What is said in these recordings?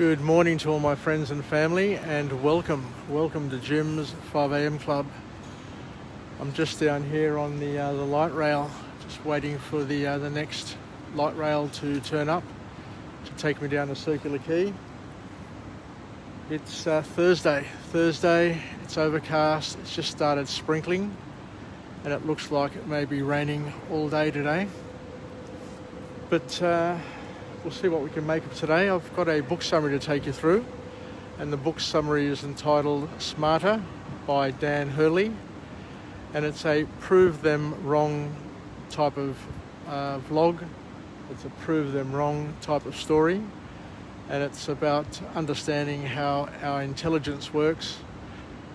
Good morning to all my friends and family, and welcome to Jim's 5 a.m. Club. I'm just down here on the light rail, just waiting for the next light rail to turn up to take me down to Circular Quay. It's Thursday, it's overcast, it's just started sprinkling, and it looks like it may be raining all day today. But we'll see what we can make of today. I've got a book summary to take you through, and the book summary is entitled Smarter by Dan Hurley, and it's a prove them wrong type of vlog. It's a prove them wrong type of story, and it's about understanding how our intelligence works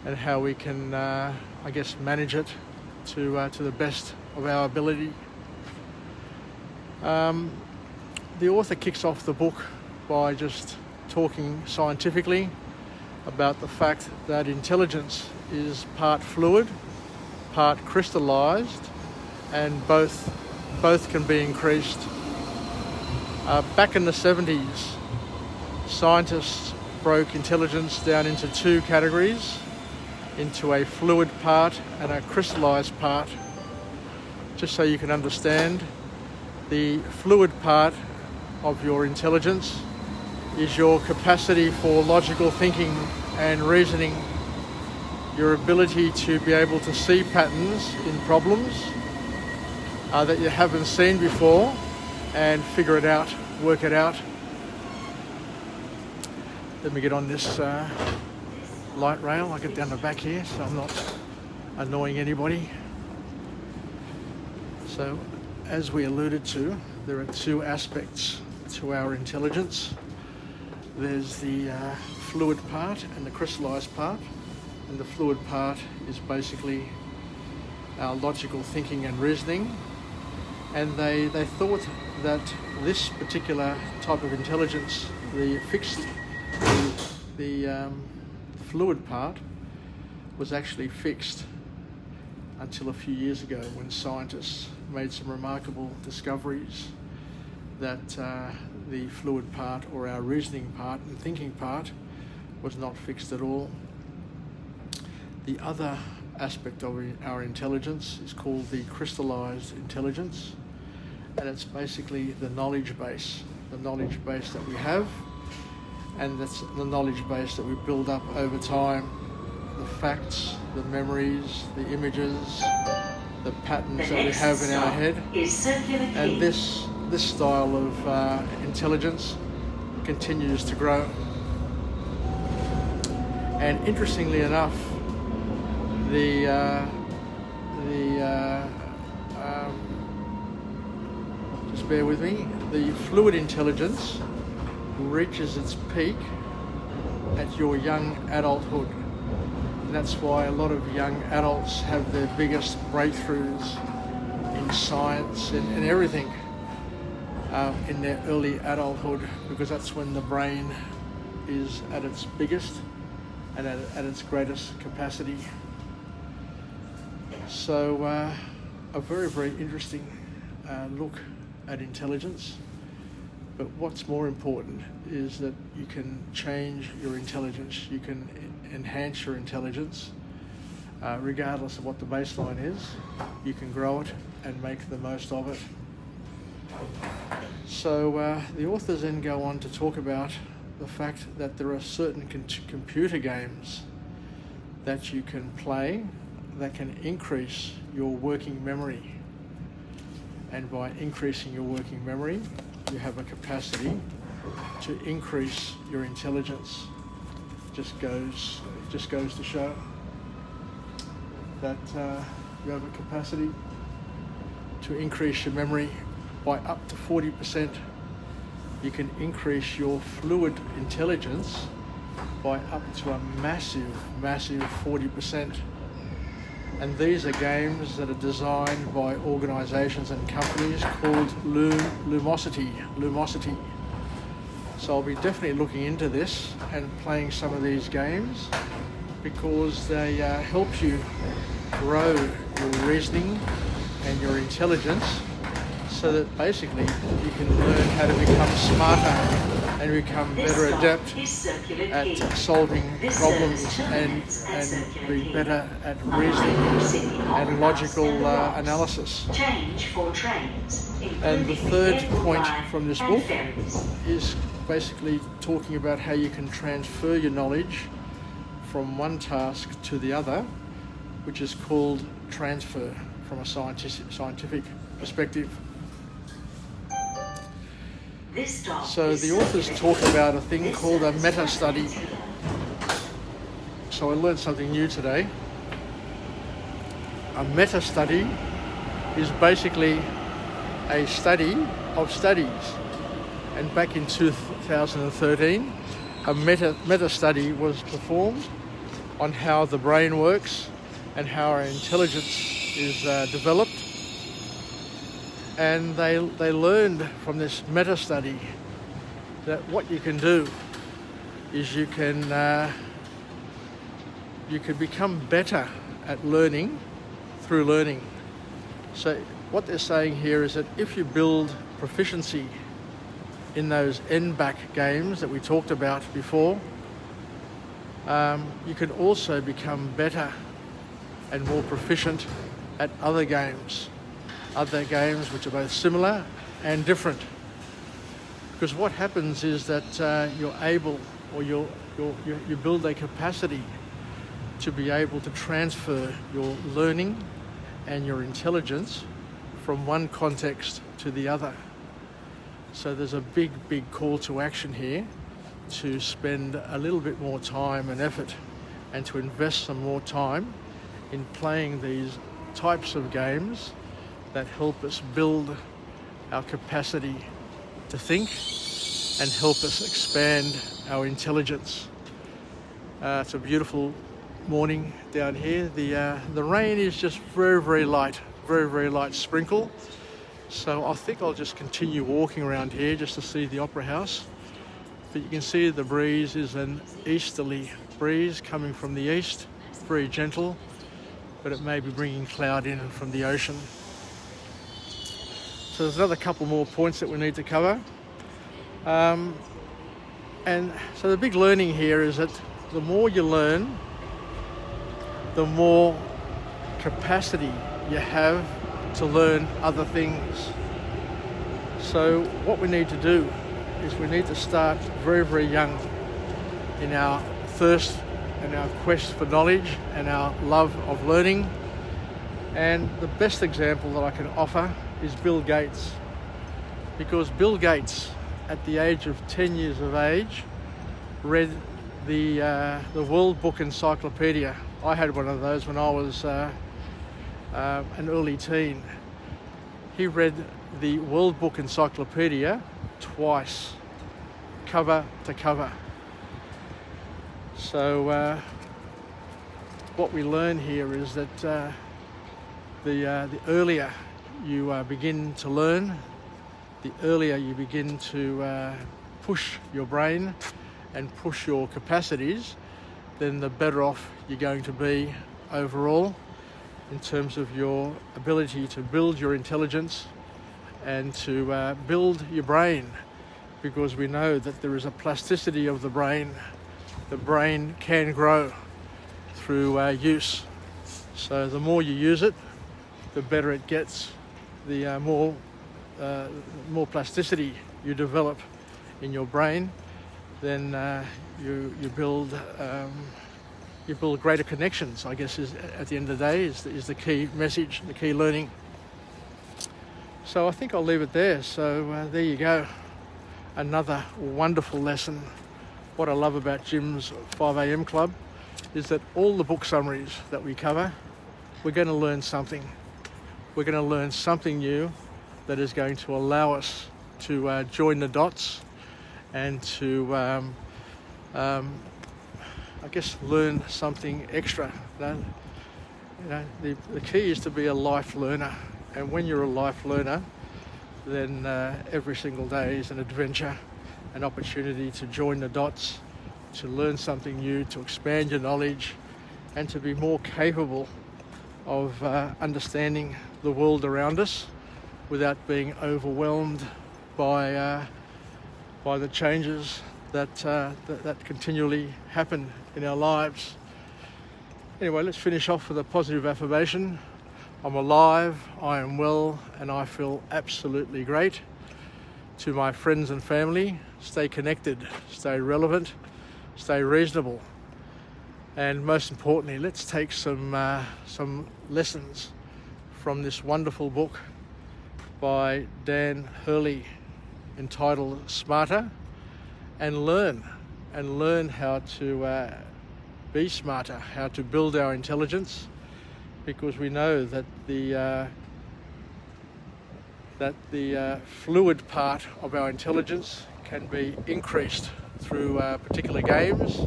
and how we can, manage it to the best of our ability. The author kicks off the book by just talking scientifically about the fact that intelligence is part fluid, part crystallized, and both can be increased. Back in the 70s, scientists broke intelligence down into two categories, into a fluid part and a crystallized part. Just so you can understand, the fluid part of your intelligence is your capacity for logical thinking and reasoning, your ability to be able to see patterns in problems that you haven't seen before and figure it out, work it out. Let me get on this light rail. I'll get down the back here so I'm not annoying anybody. So, as we alluded to, there are two aspects to our intelligence. There's the fluid part and the crystallized part, and the fluid part is basically our logical thinking and reasoning, and they thought that this particular type of intelligence, the fluid part, was actually fixed until a few years ago when scientists made some remarkable discoveries that the fluid part, or our reasoning part and thinking part, was not fixed at all. The other aspect of our intelligence is called the crystallized intelligence, and it's basically the knowledge base that we have, and that's the knowledge base that we build up over time. The facts, the memories, the images, the patterns that we have in our head, and this style of intelligence continues to grow. And interestingly enough, just bear with me, the fluid intelligence reaches its peak at your young adulthood. And that's why a lot of young adults have their biggest breakthroughs in science and everything in their early adulthood, because that's when the brain is at its biggest and at its greatest capacity. So a very, very interesting look at intelligence. But what's more important is that you can change your intelligence, you can enhance your intelligence, regardless of what the baseline is. You can grow it and make the most of it. So the authors then go on to talk about the fact that there are certain computer games that you can play that can increase your working memory. And by increasing your working memory, you have a capacity to increase your intelligence. Just goes to show that you have a capacity to increase your memory by up to 40%. You can increase your fluid intelligence by up to a massive 40%. And these are games that are designed by organisations and companies called Lumosity. So I'll be definitely looking into this and playing some of these games, because they help you grow your reasoning and your intelligence, so that basically you can learn how to become smarter and become better adept at solving problems and be better at reasoning and logical analysis. And the third point from this book is basically talking about how you can transfer your knowledge from one task to the other, which is called transfer from a scientific perspective. So the authors talk about a thing called a meta-study. So I learned something new today. A meta-study is basically a study of studies. And back in 2013, a meta-study was performed on how the brain works and how our intelligence is developed. And they learned from this meta-study that what you can do is you can become better at learning through learning. So what they're saying here is that if you build proficiency in those end-back games that we talked about before, you can also become better and more proficient at other games which are both similar and different. Because what happens is that you're able, or you build a capacity to be able to transfer your learning and your intelligence from one context to the other. So there's a big call to action here to spend a little bit more time and effort and to invest some more time in playing these types of games that help us build our capacity to think and help us expand our intelligence. It's a beautiful morning down here. The rain is just very light, very light sprinkle. So I think I'll just continue walking around here just to see the Opera House. But you can see the breeze is an easterly breeze coming from the east, very gentle, but it may be bringing cloud in from the ocean. So there's another couple more points that we need to cover. And so the big learning here is that the more you learn, the more capacity you have to learn other things. So what we need to do is we need to start very young in our thirst and our quest for knowledge and our love of learning. And the best example that I can offer is Bill Gates, because Bill Gates, at the age of 10 years of age, read the World Book Encyclopedia. I had one of those when I was an early teen. He read the World Book Encyclopedia twice, cover to cover. So what we learn here is that the earlier you begin to learn, the earlier you begin to push your brain and push your capacities, then the better off you're going to be overall in terms of your ability to build your intelligence and to build your brain, because we know that there is a plasticity of the brain. The brain can grow through use. So the more you use it, the better it gets, the more plasticity you develop in your brain, then you build greater connections, I guess, is at the end of the day is the key message, the key learning. So I think I'll leave it there. So there you go, another wonderful lesson. What I love about Jim's 5am Club is that all the book summaries that we cover, we're going to learn something. We're going to learn something new that is going to allow us to join the dots and to, I guess, learn something extra. The key is to be a life learner, and when you're a life learner, then every single day is an adventure, an opportunity to join the dots, to learn something new, to expand your knowledge, and to be more capable of understanding the world around us without being overwhelmed by by the changes that continually happen in our lives. Anyway, let's finish off with a positive affirmation. I'm alive, I am well, and I feel absolutely great. To my friends and family, stay connected, stay relevant, stay reasonable. And most importantly, let's take some lessons from this wonderful book by Dan Hurley entitled Smarter, and learn how to be smarter, how to build our intelligence, because we know that the fluid part of our intelligence can be increased through particular games,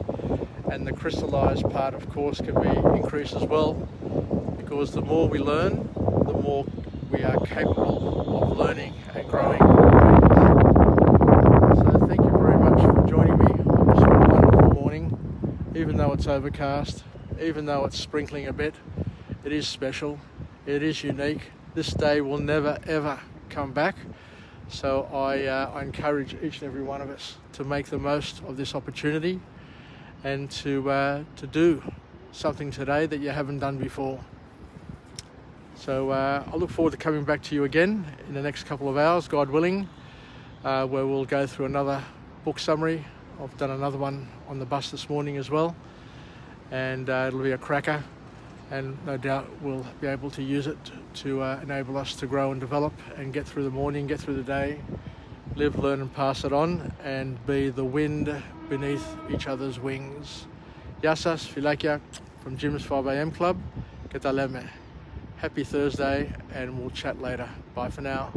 and the crystallized part, of course, can be increased as well, because the more we learn, the more we are capable of learning and growing. So thank you very much for joining me on this wonderful morning. Even though it's overcast, even though it's sprinkling a bit, it is special, it is unique. This day will never ever come back. So I encourage each and every one of us to make the most of this opportunity, and to do something today that you haven't done before. So I look forward to coming back to you again in the next couple of hours, God willing, where we'll go through another book summary. I've done another one on the bus this morning as well, and it'll be a cracker, and no doubt we'll be able to use it to enable us to grow and develop and get through the morning, get through the day, live, learn and pass it on, and be the wind beneath each other's wings. Γεια σας, φιλάκια from Jim's 5 a.m. Club. Και τα λέμε. Happy Thursday, and we'll chat later. Bye for now.